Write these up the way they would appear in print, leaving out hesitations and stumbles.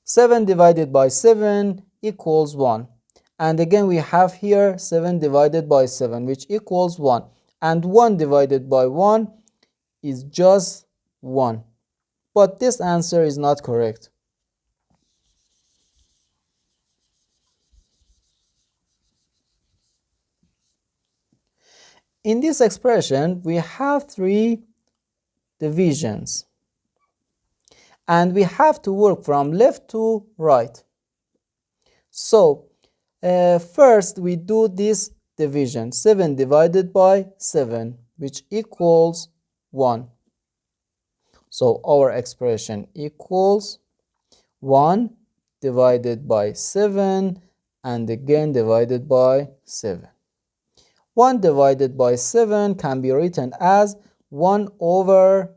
7 divided by 7 equals 1. And again we have here 7 divided by 7, which equals 1. And 1 divided by 1 is just 1. But this answer is not correct. In this expression, we have 3 divisions. And we have to work from left to right. So, first we do this division. 7 divided by 7, which equals 1. So, our expression equals 1 divided by 7 and again divided by 7. 1 divided by 7 can be written as 1 over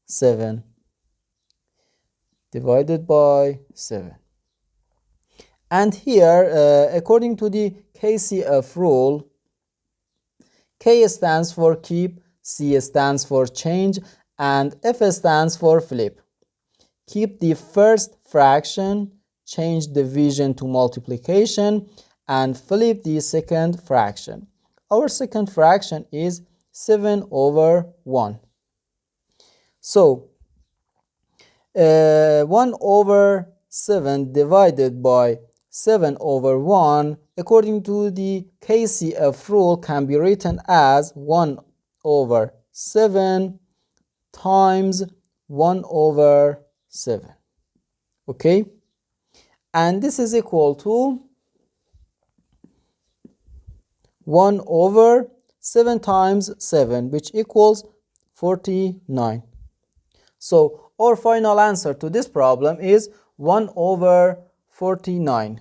7 divided by 7. And here, according to the KCF rule, K stands for keep, C stands for change, and F stands for flip. Keep the first fraction, change division to multiplication, and flip the second fraction. Our second fraction is 7 over 1. So, 1 over 7 divided by 7 over 1, according to the KCF rule, can be written as 1 over 7 times 1 over 7. Okay? And this is equal to 1 over 7 times 7, which equals 49. So, our final answer to this problem is 1 over 49.